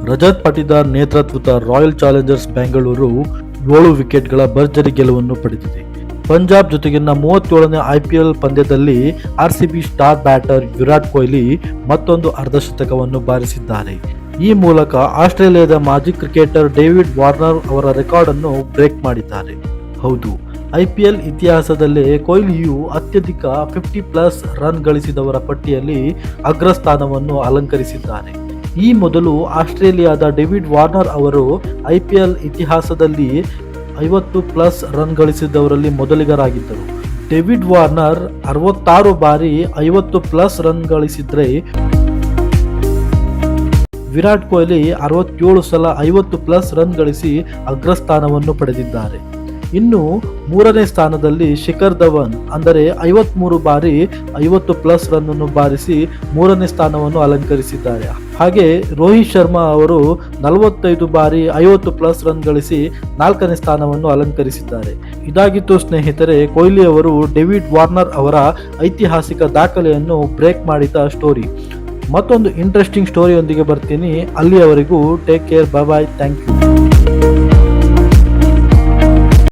ರಜತ್ ಪಾಟಿದಾರ್ ನೇತೃತ್ವದ royal Challengers Bengaluru 7 ವಿಕೆಟ್ಗಳ ಭರ್ಜರಿ ಗೆಲುವನ್ನು ಪಡೆದಿದೆ. ಪಂಜಾಬ್ ಜೊತೆಗಿನ 37ನೇ IPL ಪಂದ್ಯದಲ್ಲಿ RCB star batter Virat Kohli ಮತ್ತೊಂದು ಅರ್ಧಶತಕವನ್ನು ಬಾರಿಸಿದ್ದಾರೆ. ಈ ಮೂಲಕ ಆಸ್ಟ್ರೇಲಿಯಾದ ಮಾಜಿ ಕ್ರಿಕೆಟರ್ ಡೇವಿಡ್ ವಾರ್ನರ್ ಅವರ ರೆಕಾರ್ಡ್ ಅನ್ನು ಬ್ರೇಕ್ ಮಾಡಿದ್ದಾರೆ. ಹೌದು, IPL ಇತಿಹಾಸದಲ್ಲೇ ಕೊಹ್ಲಿಯು ಅತ್ಯಧಿಕ 50+ ರನ್ ಗಳಿಸಿದವರ ಪಟ್ಟಿಯಲ್ಲಿ ಅಗ್ರಸ್ಥಾನವನ್ನು ಅಲಂಕರಿಸಿದ್ದಾರೆ. ಈ ಮೊದಲು ಆಸ್ಟ್ರೇಲಿಯಾದ ಡೇವಿಡ್ ವಾರ್ನರ್ ಅವರು IPL ಇತಿಹಾಸದಲ್ಲಿ 50+ ರನ್ ಗಳಿಸಿದವರಲ್ಲಿ ಮೊದಲಿಗರಾಗಿದ್ದರು. ಡೇವಿಡ್ ವಾರ್ನರ್ 66 ಬಾರಿ 50+ ರನ್ ಗಳಿಸಿದ್ರೆ, ವಿರಾಟ್ ಕೊಹ್ಲಿ 67 ಸಲ 50+ ರನ್ ಗಳಿಸಿ ಅಗ್ರಸ್ಥಾನವನ್ನು ಪಡೆದಿದ್ದಾರೆ. ಇನ್ನು 3ನೇ ಸ್ಥಾನದಲ್ಲಿ ಶಿಖರ್ ಧವನ್ ಅಂದರೆ 53 ಬಾರಿ 50+ ರನ್ ಅನ್ನು ಬಾರಿಸಿ 3ನೇ ಸ್ಥಾನವನ್ನು ಅಲಂಕರಿಸಿದ್ದಾರೆ. ಹಾಗೆ ರೋಹಿತ್ ಶರ್ಮಾ ಅವರು 45 ಬಾರಿ 50+ ರನ್ ಗಳಿಸಿ 4ನೇ ಸ್ಥಾನವನ್ನು ಅಲಂಕರಿಸಿದ್ದಾರೆ. ಇದಾಗಿತ್ತು ಸ್ನೇಹಿತರೆ, ಕೊಹ್ಲಿ ಅವರು ಡೇವಿಡ್ ವಾರ್ನರ್ ಅವರ ಐತಿಹಾಸಿಕ ದಾಖಲೆಯನ್ನು ಬ್ರೇಕ್ ಮಾಡಿದ ಸ್ಟೋರಿ. ಮತ್ತೊಂದು ಇಂಟ್ರೆಸ್ಟಿಂಗ್ ಸ್ಟೋರಿಯೊಂದಿಗೆ ಬರ್ತೀನಿ. ಅಲ್ಲಿಯವರೆಗೂ take care, bye, thank you.